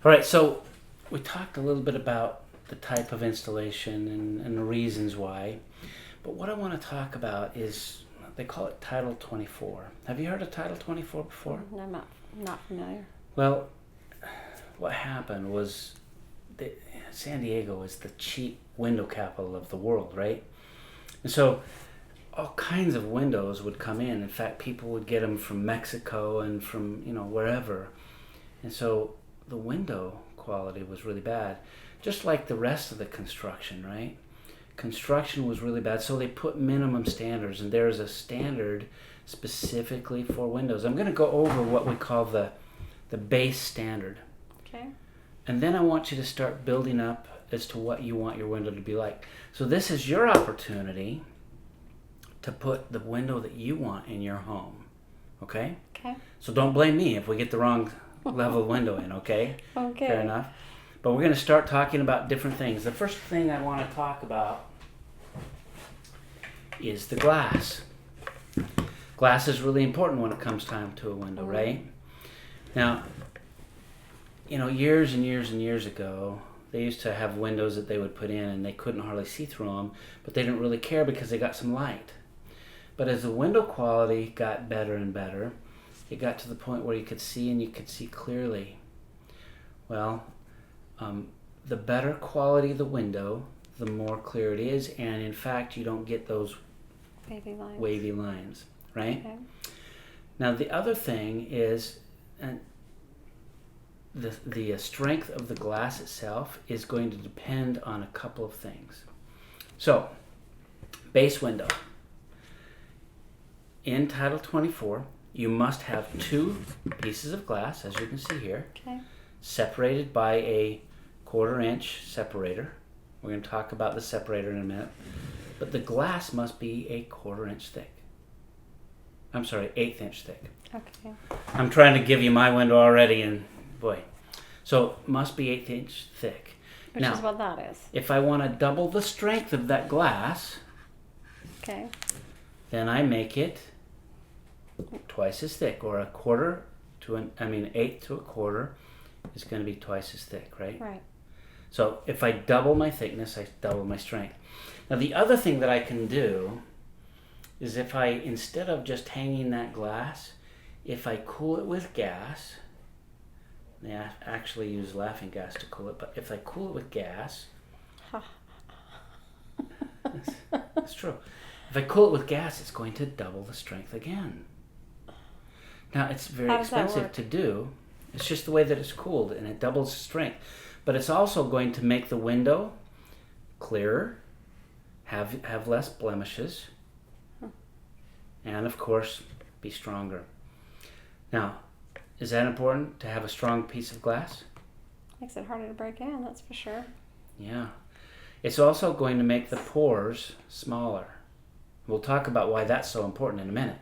All right, so we talked a little bit about the type of installation and the reasons why, but what I want to talk about is they call it Title 24. Have you heard of Title 24 before? I'm not familiar. Well, what happened was San Diego is the cheap window capital of the world, right? And so all kinds of windows would come in. In fact, people would get them from Mexico and from, wherever. And so the window quality was really bad, just like the rest of the construction, right? Construction was really bad, so they put minimum standards, and there's a standard specifically for windows. I'm going to go over what we call the base standard. Okay. And then I want you to start building up as to what you want your window to be like. So this is your opportunity to put the window that you want in your home. Okay? Okay. So don't blame me if we get the wrong level window in, okay? Okay. Fair enough. But we're going to start talking about different things. The first thing I want to talk about is the glass. Glass is really important when it comes time to a window, right? Now, years and years and years ago, they used to have windows that they would put in and they couldn't hardly see through them, but they didn't really care because they got some light. But as the window quality got better and better, it got to the point where you could see and you could see clearly. Well, the better quality of the window, the more clear it is, and in fact, you don't get those wavy lines, right? Okay. Now, the other thing is, the strength of the glass itself is going to depend on a couple of things. So, base window. In Title 24, you must have 2 pieces of glass, as you can see here, Okay. separated by a 1/4 inch separator. We're going to talk about the separator in a minute. But the glass must be a 1/4 inch thick. I'm sorry, 1/8 inch thick. Okay. I'm trying to give you my window already, and boy. So must be 1/8 inch thick. Which Now, is what that is. if I want to double the strength of that glass, Okay. then I make it twice as thick, or 1/8 to 1/4 is going to be twice as thick, right? Right. So if I double my thickness, I double my strength. Now the other thing that I can do is if I, instead of just hanging that glass, if I cool it with gas, they actually use laughing gas to cool it, but if I cool it with gas, that's true. If I cool it with gas, it's going to double the strength again. Now it's very How does that expensive work? to do. It's just the way that it's cooled, and it doubles the strength. But it's also going to make the window clearer, have less blemishes, and of course, be stronger. Now, is that important to have a strong piece of glass? Makes it harder to break in, that's for sure. Yeah. It's also going to make the pores smaller. We'll talk about why that's so important in a minute.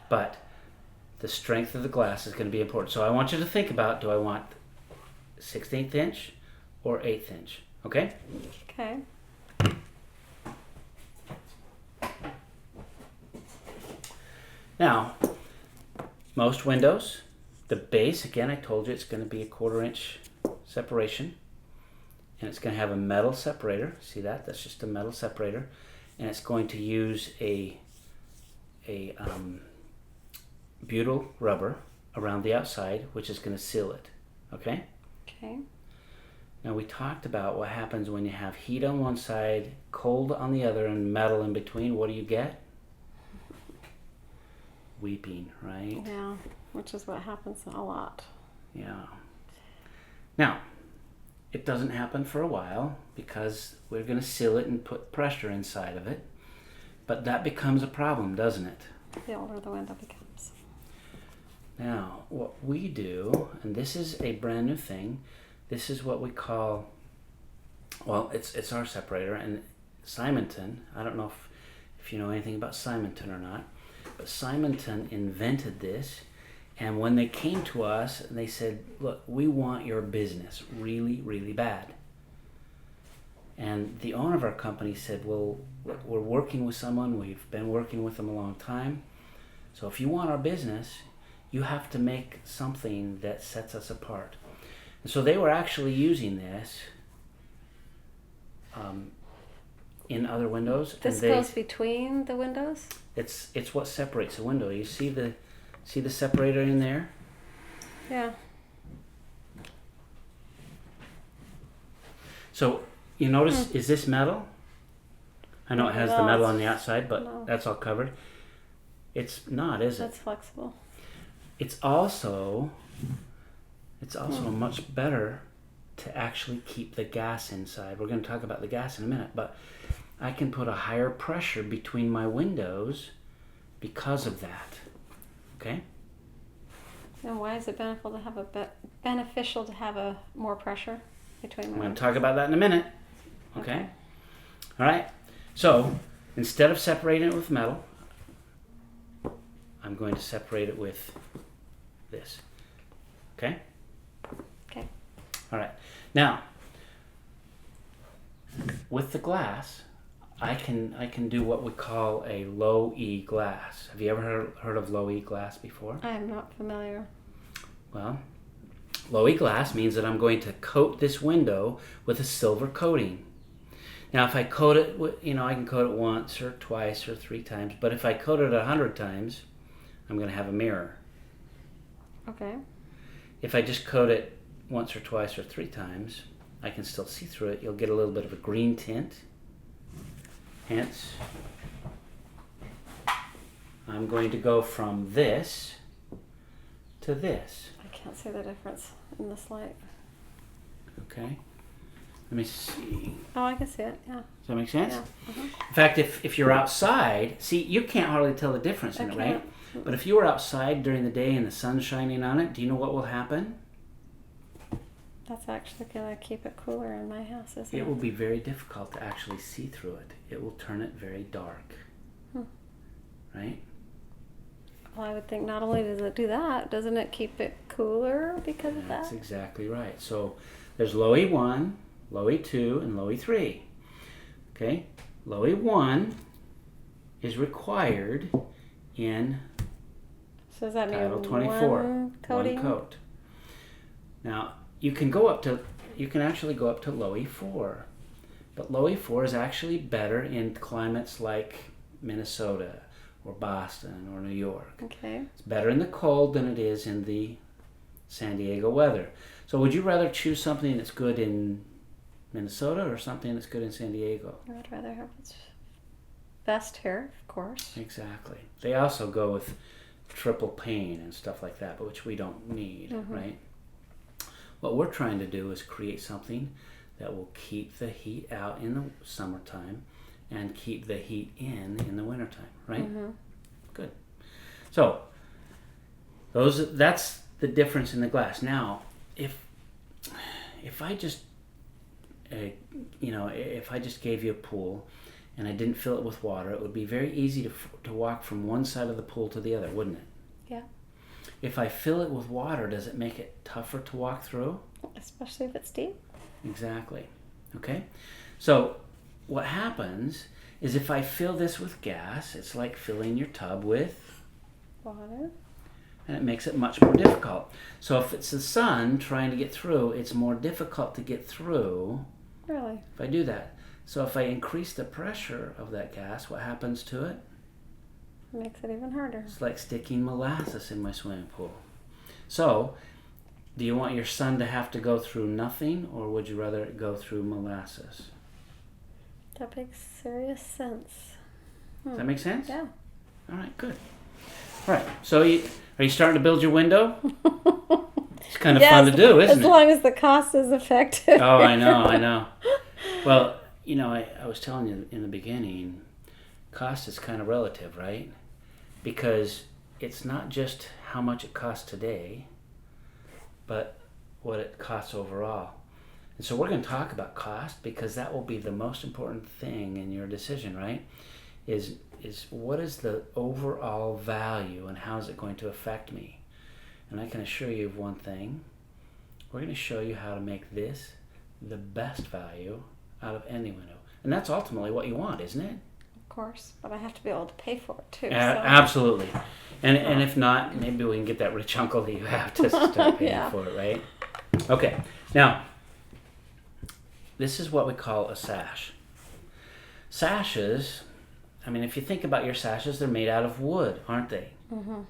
But the strength of the glass is going to be important. So I want you to think about, do I want 1/16 inch or 1/8 inch? Okay? Okay. Now, most windows, the base, again, I told you it's going to be a 1/4 inch separation. And it's going to have a metal separator. See that? That's just a metal separator. And it's going to use a butyl rubber around the outside, which is going to seal it. Okay? Okay. Now we talked about what happens when you have heat on one side, cold on the other, and metal in between. What do you get? Weeping, right? Yeah, which is what happens a lot. Yeah. Now, it doesn't happen for a while because we're going to seal it and put pressure inside of it. But that becomes a problem, doesn't it? The older the window becomes. Now, what we do, and this is a brand new thing, this is what we call, well, it's our separator, and Simonton, I don't know if you know anything about Simonton or not, but Simonton invented this, and when they came to us, they said, look, we want your business really, really bad. And the owner of our company said, well, look, we're working with someone, we've been working with them a long time, so if you want our business, you have to make something that sets us apart. And so they were actually using this in other windows. This goes between the windows? It's what separates the window. You see the separator in there? Yeah. So you notice, is this metal? I know it has the No, metal it's- on the outside, but no. that's all covered. It's not, is it? That's flexible. It's also much better to actually keep the gas inside. We're going to talk about the gas in a minute, but I can put a higher pressure between my windows because of that. Okay? And why is it beneficial to have a more pressure between I'm the going windows? to talk about that in a minute. Okay? All right? So, instead of separating it with metal, I'm going to separate it with this. Okay? Okay. All right. Now, with the glass, I can do what we call a low E glass. Have you ever heard of low E glass before? I am not familiar. Well, low E glass means that I'm going to coat this window with a silver coating. Now, if I coat it, I can coat it once or twice or 3 times. But if I coat it 100 times, I'm going to have a mirror. Okay. If I just coat it once or twice or 3 times, I can still see through it. You'll get a little bit of a green tint. Hence, I'm going to go from this to this. I can't see the difference in this light. Okay? Let me see. Oh, I can see it. Yeah. Does that make sense? Yeah. Uh-huh. In fact, if you're outside, see, you can't hardly tell the difference in I it, right? can't. But if you were outside during the day and the sun's shining on it, do you know what will happen? That's actually going to keep it cooler in my house, isn't it? It will be very difficult to actually see through it. It will turn it very dark. Right? Well, I would think not only does it do that, doesn't it keep it cooler because of That's that? exactly right. So there's low E1, low E2, and low E3. Okay? Low E1 is required in So does that mean Title 24. one coating? One coat. Now, you can actually go up to low E4. But low E4 is actually better in climates like Minnesota or Boston or New York. Okay. It's better in the cold than it is in the San Diego weather. So would you rather choose something that's good in Minnesota or something that's good in San Diego? I would rather have what's best here, of course. Exactly. They also go with triple pane and stuff like that, but which we don't need, right? What we're trying to do is create something that will keep the heat out in the summertime and keep the heat in the wintertime, right? Good. So that's the difference in the glass. Now, if I just if I just gave you a pool and I didn't fill it with water, it would be very easy to walk from one side of the pool to the other, wouldn't it? Yeah. If I fill it with water, does it make it tougher to walk through? Especially if it's deep. Exactly. Okay? So what happens is if I fill this with gas, it's like filling your tub with Water. and it makes it much more difficult. So if it's the sun trying to get through, it's more difficult to get through Really? if I do that. So if I increase the pressure of that gas, what happens to it? Makes it even harder. It's like sticking molasses in my swimming pool. So, do you want your son to have to go through nothing, or would you rather it go through molasses? That makes serious sense. Does that make sense? Yeah. All right, good. All right, so are you starting to build your window? It's kind of fun to do, isn't as it? long as the cost is effective. Oh, I know. Well, I was telling you in the beginning, cost is kind of relative, right? Because it's not just how much it costs today, but what it costs overall. And so we're going to talk about cost because that will be the most important thing in your decision, right? Is what is the overall value and how is it going to affect me? And I can assure you of one thing. We're going to show you how to make this the best value out of any window. And that's ultimately what you want, isn't it? Of course, but I have to be able to pay for it too. Absolutely. And if not, maybe we can get that rich uncle that you have to start paying Yeah. for it, right? Okay, now, this is what we call a sash. Sashes, I mean, if you think about your sashes, they're made out of wood, aren't they? Mm-hmm.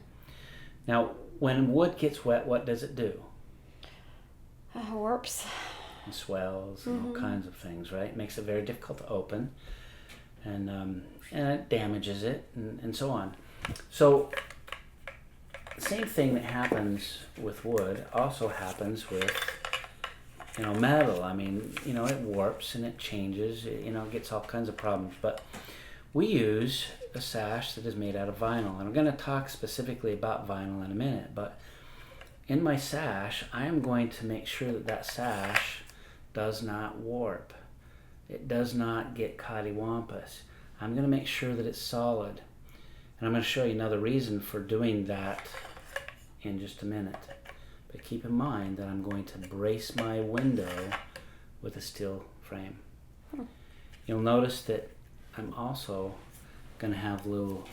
Now, when wood gets wet, what does it do? Warps. It swells and all kinds of things, right? Makes it very difficult to open, and it damages it, and so on. So, the same thing that happens with wood also happens with, metal. I mean, it warps and it changes, it gets all kinds of problems. But we use a sash that is made out of vinyl. And I'm going to talk specifically about vinyl in a minute. But in my sash, I am going to make sure that sash does not warp. It does not get cattywampus. I'm going to make sure that it's solid. And I'm going to show you another reason for doing that in just a minute. But keep in mind that I'm going to brace my window with a steel frame. You'll notice that I'm also going to have little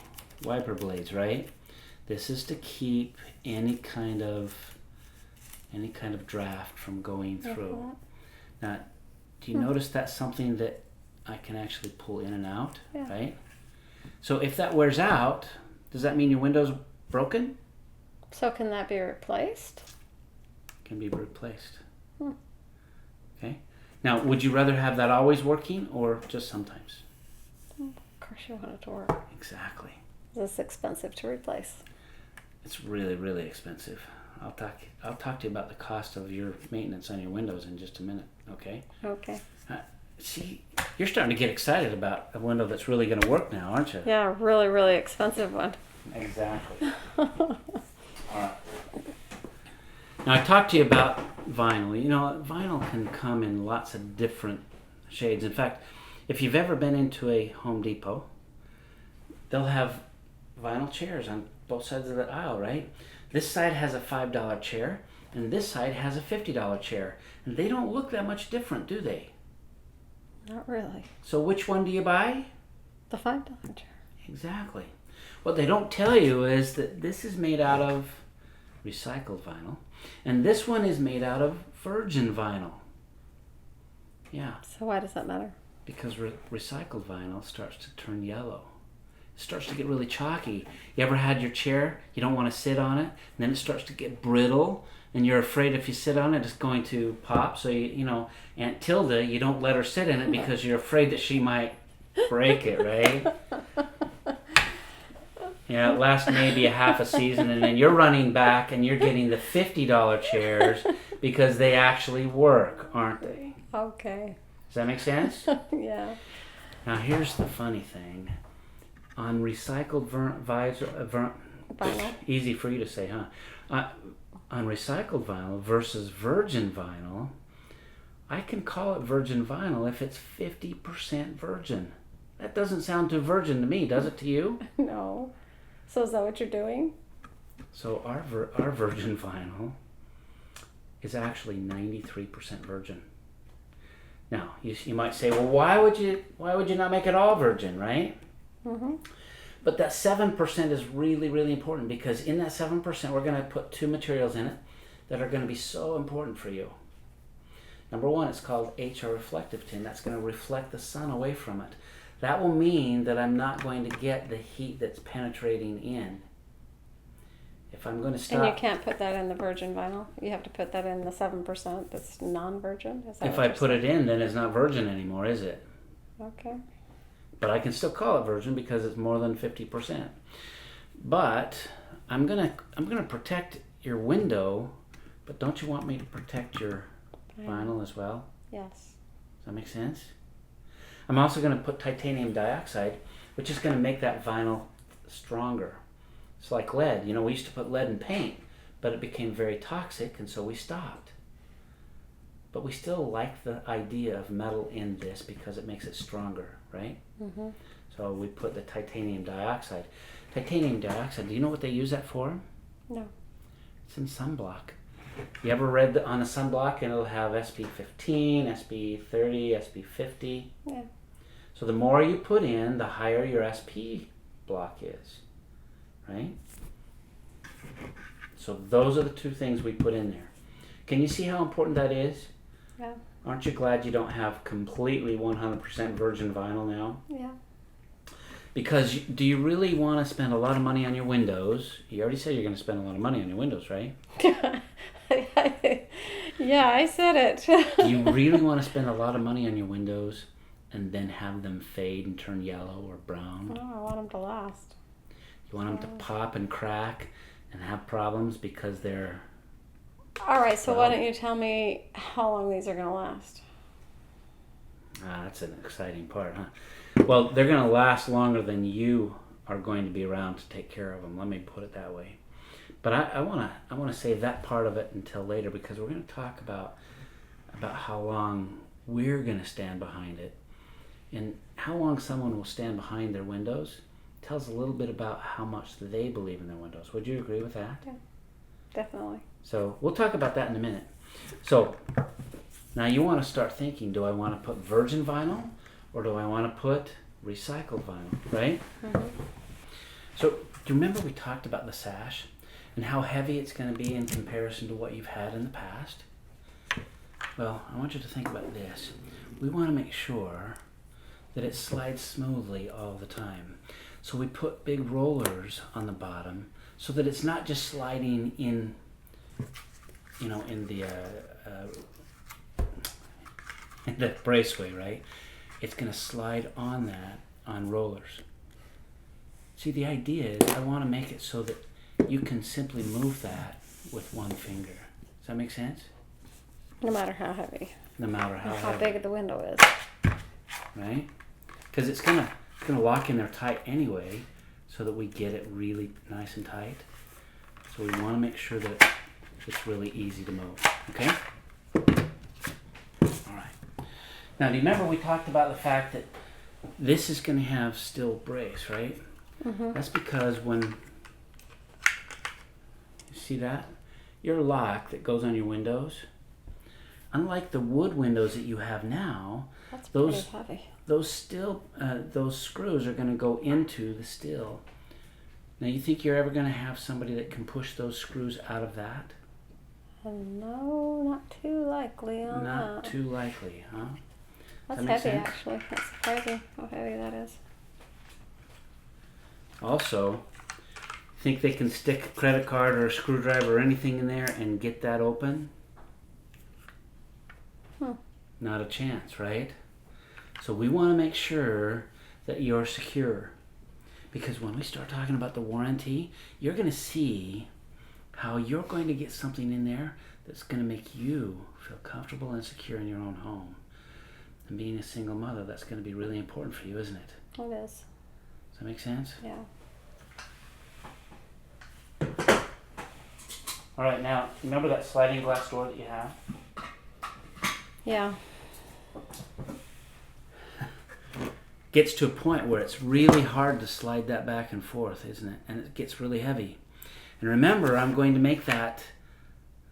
wiper blades, right? This is to keep any kind of draft from going through. Now, do you notice that's something that I can actually pull in and out, right? So if that wears out, does that mean your window's broken? So can that be replaced? Can be replaced. Okay. Now, would you rather have that always working or just sometimes? Of course you want it to work. Exactly. Is this expensive to replace? It's really, really expensive. I'll talk to you about the cost of your maintenance on your windows in just a minute. Okay. Okay. See, you're starting to get excited about a window that's really going to work now, aren't you? Yeah, a really, really expensive one. Exactly. All right. Now, I talked to you about vinyl. Vinyl can come in lots of different shades. In fact, if you've ever been into a Home Depot, they'll have vinyl chairs on both sides of the aisle, right? This side has a $5 chair, and this side has a $50 chair. And they don't look that much different, do they? Not really. So which one do you buy? The $5 chair. Exactly. What they don't tell you is that this is made out of recycled vinyl, and this one is made out of virgin vinyl. Yeah. So why does that matter? Because recycled vinyl starts to turn yellow. It starts to get really chalky. You ever had your chair, you don't want to sit on it, and then it starts to get brittle, and you're afraid if you sit on it, it's going to pop. So, Aunt Tilda, you don't let her sit in it because you're afraid that she might break it, right? Yeah, it lasts maybe a half a season, and then you're running back and you're getting the $50 chairs because they actually work, aren't they? Okay. Does that make sense? Yeah. Now, here's the funny thing. On recycled vinyl, easy for you to say, huh? On recycled vinyl versus virgin vinyl, I can call it virgin vinyl if it's 50% virgin. That doesn't sound too virgin to me, does it to you? No. So is that what you're doing? So our virgin vinyl is actually 93% virgin. Now, you might say, well, why would you not make it all virgin, right? Mm-hmm. But that 7% is really, really important, because in that 7%, we're going to put two materials in it that are going to be so important for you. Number one, it's called HR reflective tin. That's going to reflect the sun away from it. That will mean that I'm not going to get the heat that's penetrating in. If I'm going to stop... And you can't put that in the virgin vinyl? You have to put that in the 7% that's non-virgin? If I put it in, then it's not virgin anymore, is it? Okay. But I can still call it virgin because it's more than 50%. But I'm gonna protect your window, but don't you want me to protect your vinyl as well? Yes. Does that make sense? I'm also going to put titanium dioxide, which is going to make that vinyl stronger. It's like lead. We used to put lead in paint, but it became very toxic, and so we stopped. But we still like the idea of metal in this because it makes it stronger, right? Mm-hmm. So we put the titanium dioxide. Titanium dioxide, do you know what they use that for? No. It's in sunblock. You ever read on a sunblock and it'll have SP15, SP30, SP50? Yeah. So the more you put in, the higher your SP block is, right? So those are the two things we put in there. Can you see how important that is? Yeah. Aren't you glad you don't have completely 100% virgin vinyl now? Yeah. Because do you really want to spend a lot of money on your windows? You already said you're going to spend a lot of money on your windows, right? Yeah, I said it. Do you really want to spend a lot of money on your windows and then have them fade and turn yellow or brown? No, I want them to last. You want them to pop and crack and have problems because they're... All right, so why don't you tell me how long these are going to last? That's an exciting part, huh? Well, they're going to last longer than you are going to be around to take care of them. Let me put it that way. But I want to save that part of it until later, because we're going to talk about how long we're going to stand behind it. And how long someone will stand behind their windows tells a little bit about how much they believe in their windows. Would you agree with that? Yeah, definitely. So we'll talk about that in a minute. So now you want to start thinking, do I want to put virgin vinyl or do I want to put recycled vinyl, right? Mm-hmm. So do you remember we talked about the sash and how heavy it's going to be in comparison to what you've had in the past? Well, I want you to think about this. We want to make sure that it slides smoothly all the time. So we put big rollers on the bottom so that it's not just sliding in, in the braceway, right? It's going to slide on that on rollers. See, the idea is I want to make it so that you can simply move that with one finger. Does that make sense? No matter how heavy. No matter how How heavy, big the window is. right? Because it's gonna lock in there tight anyway, so that we get it really nice and tight. So we want to make sure that it's really easy to move. Okay. All right. Now, do you remember we talked about the fact that this is going to have steel brace, right? Mm-hmm. That's because when you see that, your lock that goes on your windows, unlike the wood windows that you have now, That's those pretty heavy. those screws are going to go into the steel. Now, you think you're ever going to have somebody that can push those screws out of that? No, not too likely on Not that. too likely, huh? That's that make heavy, sense? actually. That's surprising how heavy that is. Also, think they can stick a credit card or a screwdriver or anything in there and get that open? Not a chance, right? So we want to make sure that you're secure. Because when we start talking about the warranty, you're going to see how you're going to get something in there that's going to make you feel comfortable and secure in your own home. And being a single mother, that's going to be really important for you, isn't it? It is. Does that make sense? Yeah. All right, now, remember that sliding glass door that you have? Yeah. Gets to a point where it's really hard to slide that back and forth, isn't it? And it gets really heavy. And remember, I'm going to make that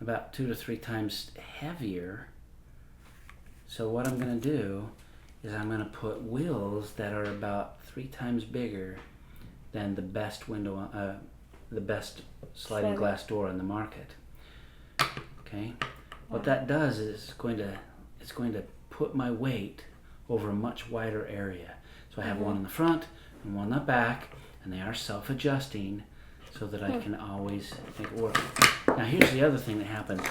about 2 to 3 times heavier. So what I'm going to do is I'm going to put wheels that are about 3 times bigger than the best the best sliding glass door in the market. Okay. What that does is it's going to put my weight over a much wider area. So I have one in the front and one in the back, and they are self-adjusting so that I can always make it work. Now here's the other thing that happens.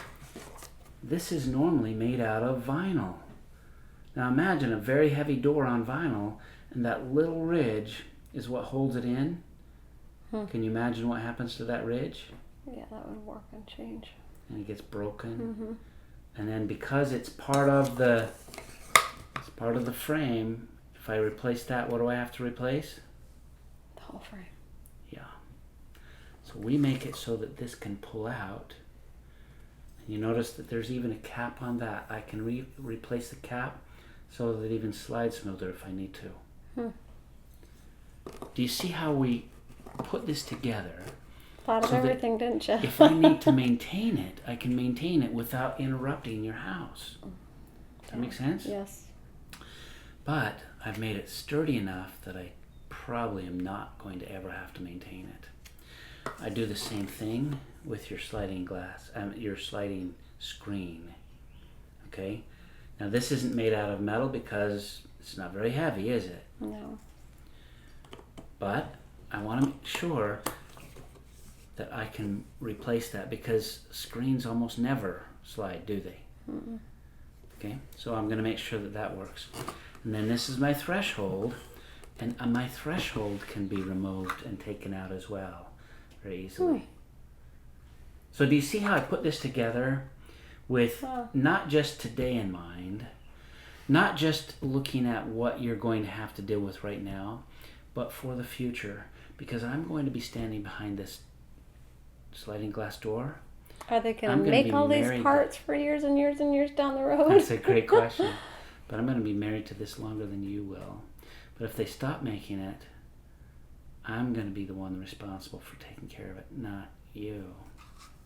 This is normally made out of vinyl. Now imagine a very heavy door on vinyl, and that little ridge is what holds it in. Can you imagine what happens to that ridge? Yeah, that would work and change. And it gets broken. Mm-hmm. And then because it's part of the frame, if I replace that, what do I have to replace? The whole frame. Yeah. So we make it so that this can pull out. And you notice that there's even a cap on that. I can replace the cap so that it even slides smoother if I need to. Do you see how we put this together? Thought of So that everything, didn't you? If I need to maintain it, I can maintain it without interrupting your house. Does that make sense? Yes. But I've made it sturdy enough that I probably am not going to ever have to maintain it. I do the same thing with your sliding glass, your sliding screen. Okay? Now this isn't made out of metal because it's not very heavy, is it? No. But I want to make sure that I can replace that because screens almost never slide, do they? Mm-mm. Okay, so I'm going to make sure that that works. And then this is my threshold, and my threshold can be removed and taken out as well very easily. So do you see how I put this together with not just today in mind, not just looking at what you're going to have to deal with right now, but for the future, because I'm going to be standing behind this sliding glass door. Are they going to make all these parts for years and years and years down the road? That's a great question. But I'm going to be married to this longer than you will. But if they stop making it, I'm going to be the one responsible for taking care of it, not you.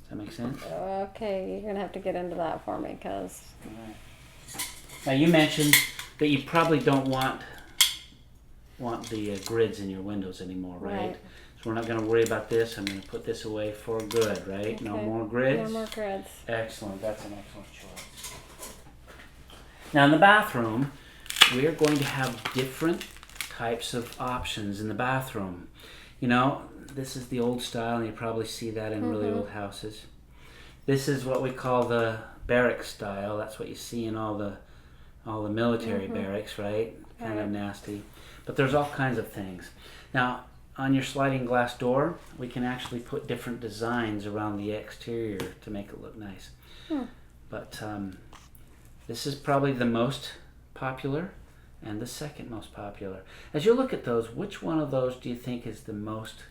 Does that make sense? Okay, you're going to have to get into that for me, because... Right. Now you mentioned that you probably don't want the grids in your windows anymore, right? So we're not going to worry about this. I'm going to put this away for good, right? Okay. No more grids? No more grids. Excellent. That's an excellent choice. Now in the bathroom, we are going to have different types of options in the bathroom. You know, this is the old style, and you probably see that in really old houses. This is what we call the barrack style. That's what you see in all the military barracks, right? Kind of nasty. But there's all kinds of things. Now, on your sliding glass door, we can actually put different designs around the exterior to make it look nice. But this is probably the most popular and the second most popular. As you look at those, which one of those do you think is the most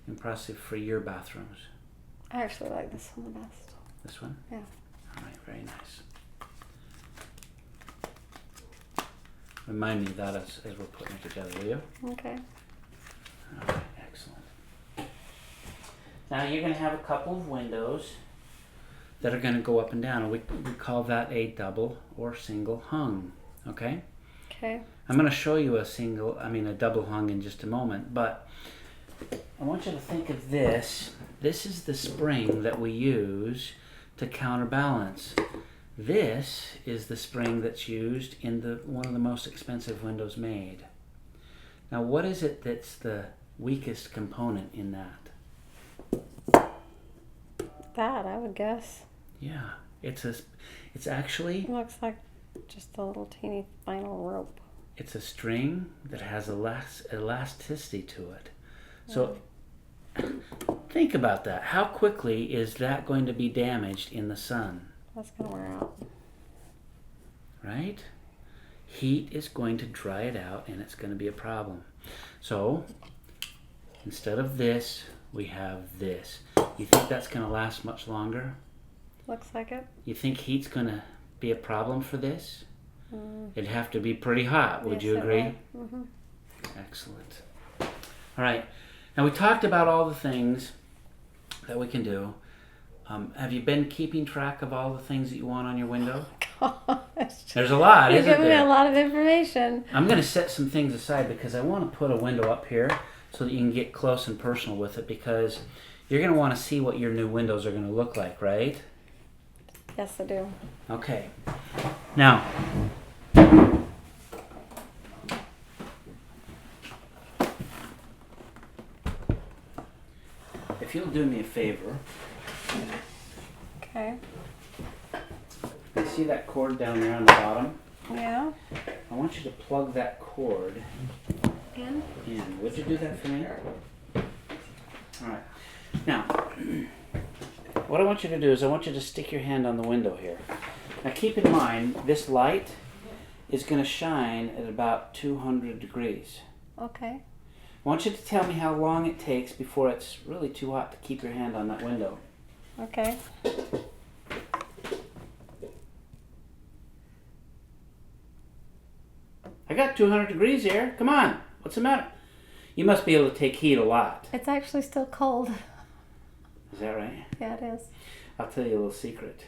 impressive for your bathrooms? I actually like this one the best. This one? Yeah. All right, very nice. Remind me of that as we're putting it together, will you? Okay. All right, excellent. Now you're going to have a couple of windows that are going to go up and down. We call that a double or single hung, okay? Okay. I'm going to show you a double hung in just a moment, but I want you to think of this. This is the spring that we use to counterbalance. This is the spring that's used in one of the most expensive windows made. Now, what is it that's the weakest component in that? That, I would guess. Yeah, it's actually... It looks like just a little teeny vinyl rope. It's a string that has elasticity to it. So think about that. How quickly is that going to be damaged in the sun? That's going to wear out. Right? Heat is going to dry it out, and it's going to be a problem. So instead of this, we have this. You think that's going to last much longer? Looks like it. You think heat's going to be a problem for this? It'd have to be pretty hot. Would you agree? Mm-hmm. Excellent. All right. Now we talked about all the things that we can do. Have you been keeping track of all the things that you want on your window? Gosh. There's a lot, isn't there? You're giving me a lot of information. I'm going to set some things aside because I want to put a window up here so that you can get close and personal with it, because you're going to want to see what your new windows are going to look like, right? Yes, I do. Okay. Now, if you'll do me a favor. Okay. You see that cord down there on the bottom? Yeah. I want you to plug that cord In. Would you do that for me? All right. Now, what I want you to do is I want you to stick your hand on the window here. Now keep in mind, this light is going to shine at about 200 degrees. Okay. I want you to tell me how long it takes before it's really too hot to keep your hand on that window. Okay. I got 200 degrees here. Come on. What's the matter? You must be able to take heat a lot. It's actually still cold. Is that right? Yeah, it is. I'll tell you a little secret.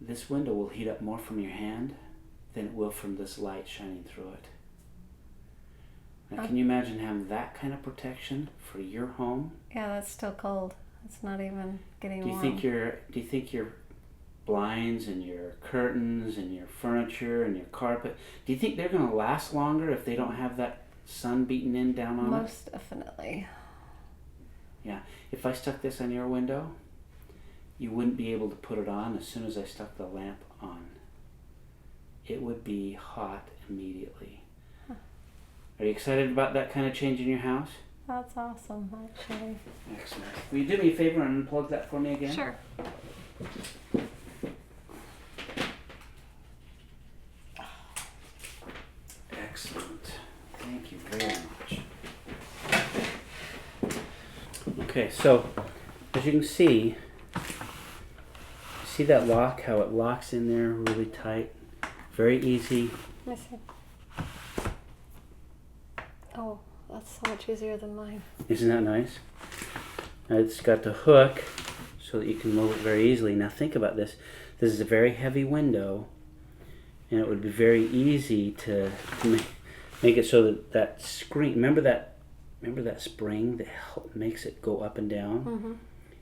This window will heat up more from your hand than it will from this light shining through it. Now, can you imagine having that kind of protection for your home? Yeah, that's still cold. It's not even getting warm. Do you think your blinds and your curtains and your furniture and your carpet, do you think they're going to last longer if they don't have that sun beating in down on it? Most definitely. Yeah. If I stuck this on your window, you wouldn't be able to put it on as soon as I stuck the lamp on. It would be hot immediately. Huh. Are you excited about that kind of change in your house? That's awesome, actually. Excellent. Will you do me a favor and unplug that for me again? Sure. Excellent. Thank you very much. Okay, so as you can see that lock, how it locks in there really tight? Very easy. Let me see. Oh, that's so much easier than mine. Isn't that nice? Now it's got the hook so that you can move it very easily. Now think about this. This is a very heavy window, and it would be very easy to make it so that that screen, remember that spring that makes it go up and down? Mm-hmm.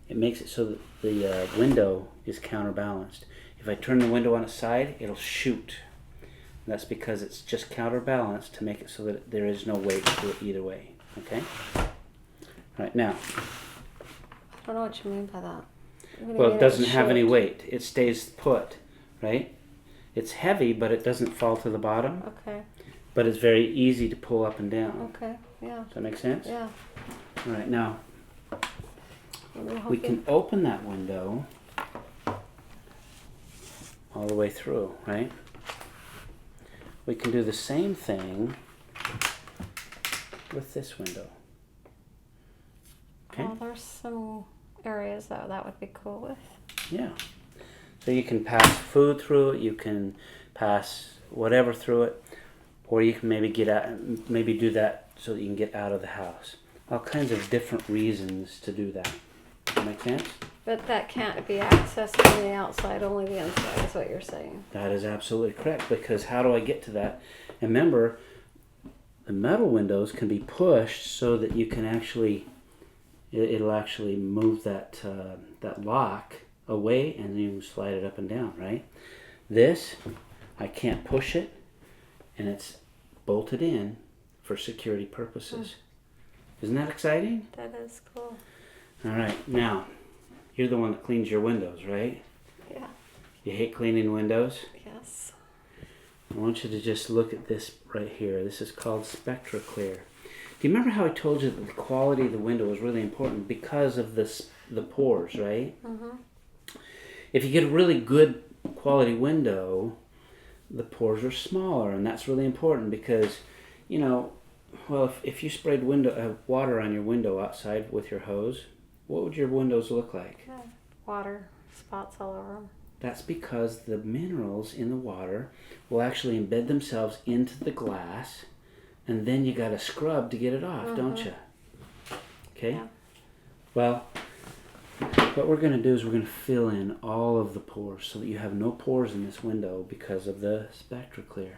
It makes it so that the window is counterbalanced. If I turn the window on its side, it'll shoot. And that's because it's just counterbalanced to make it so that there is no weight to it either way. Okay? All right, now. I don't know what you mean by that. Well, it doesn't have any weight. It stays put, right? It's heavy, but it doesn't fall to the bottom. Okay. But it's very easy to pull up and down. Okay, yeah. Does that make sense? Yeah. All right, now we can open that window all the way through, right? We can do the same thing with this window. Okay? Oh, there's some areas that would be cool with. Yeah. So you can pass food through it, you can pass whatever through it, or you can maybe do that so that you can get out of the house. All kinds of different reasons to do that. Does that make sense? But that can't be accessed from the outside, only the inside is what you're saying. That is absolutely correct, because how do I get to that? And remember, the metal windows can be pushed so that you can actually, it'll actually move that lock away, and you can slide it up and down, right? This, I can't push it, and it's bolted in for security purposes. Isn't that exciting? That is cool. All right, now, you're the one that cleans your windows, right? Yeah. You hate cleaning windows? Yes. I want you to just look at this right here. This is called SpectraClear. Do you remember how I told you that the quality of the window was really important because of the pores, right? Mm-hmm. If you get a really good quality window, the pores are smaller, and that's really important because, you know, well, if you sprayed water on your window outside with your hose, what would your windows look like? Yeah. Water spots all over them. That's because the minerals in the water will actually embed themselves into the glass, and then you got to scrub to get it off, don't you? Okay? Yeah. Well, what we're going to do is we're going to fill in all of the pores so that you have no pores in this window because of the SpectraClear.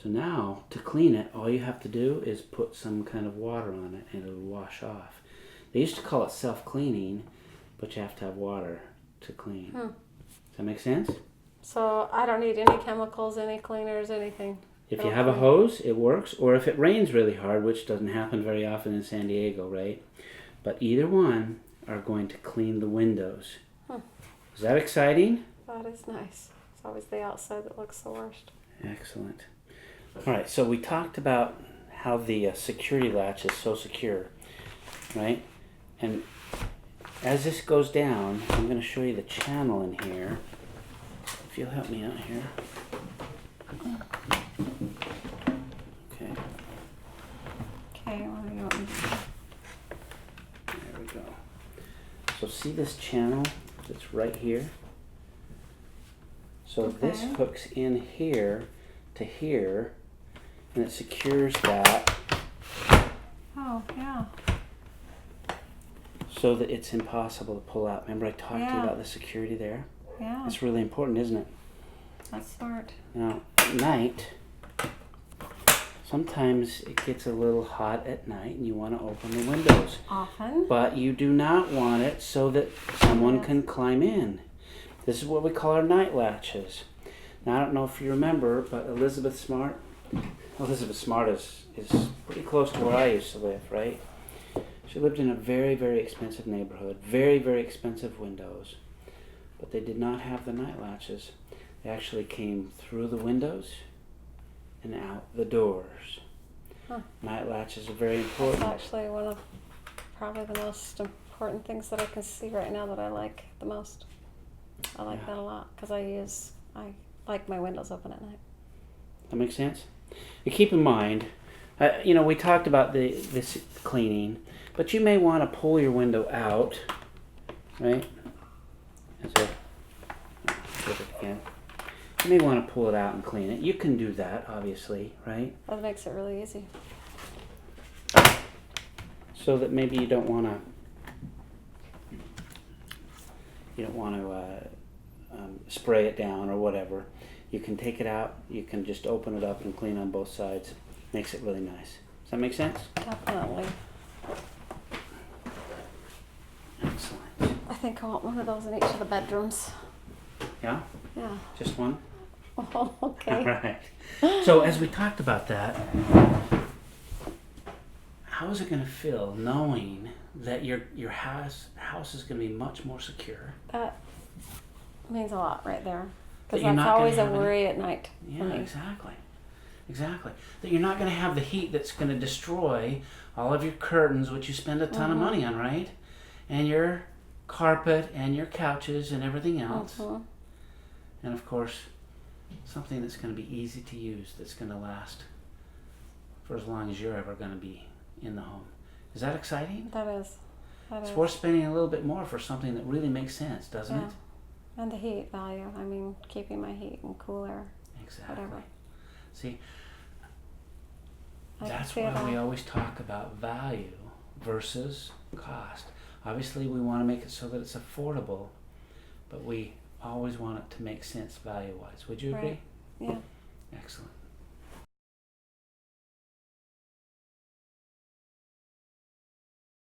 So now, to clean it, all you have to do is put some kind of water on it and it'll wash off. They used to call it self-cleaning, but you have to have water to clean. Does that make sense? So I don't need any chemicals, any cleaners, anything? If you have a hose, it works. Or if it rains really hard, which doesn't happen very often in San Diego, right? But either one are going to clean the windows. Is that exciting? That is nice. It's always the outside that looks the worst. Excellent. All right, so we talked about how the security latch is so secure, right? And as this goes down, I'm going to show you the channel in here. If you'll help me out here. Okay. Okay, what do you want me to do? There we go. So see this channel that's right here? So this hooks in here to here, and it secures that Oh, yeah. so that it's impossible to pull out. Remember I talked to you about the security there? Yeah. It's really important, isn't it? That's smart. Now, at night, sometimes it gets a little hot at night and you want to open the windows. Often. But you do not want it so that someone can climb in. This is what we call our night latches. Now, I don't know if you remember, but Elizabeth Smart is pretty close to where I used to live, right? She lived in a very, very expensive neighborhood, very, very expensive windows, but they did not have the night latches. They actually came through the windows and out the doors. Huh. Night latches are very important. That's actually one of probably the most important things that I can see right now that I like the most. I like that a lot because I like my windows open at night. That makes sense? And keep in mind, we talked about this cleaning, but you may want to pull your window out, right? Again. You may want to pull it out and clean it. You can do that, obviously, right? That makes it really easy. So that maybe you don't want to spray it down or whatever. You can take it out. You can just open it up and clean on both sides. Makes it really nice. Does that make sense? Definitely. Excellent. I think I want one of those in each of the bedrooms. Yeah? Yeah. Just one? Oh, okay. All right. So as we talked about that, how is it going to feel knowing that your house is going to be much more secure? That means a lot right there. That Because you're that's not gonna always a have worry at night for Yeah, me. exactly. That you're not going to have the heat that's going to destroy all of your curtains, which you spend a ton of money on, right? And your carpet and your couches and everything else. And of course, something that's going to be easy to use, that's going to last for as long as you're ever going to be in the home. Is that exciting? That is. It's worth spending a little bit more for something that really makes sense, doesn't Yeah. it? And the heat value. I mean, keeping my heat and cool air. Exactly. Whatever. See, I that's can see it why we all. always talk about value versus cost. Obviously, we want to make it so that it's affordable, but we always want it to make sense value-wise. Would you agree? Right. Yeah. Excellent.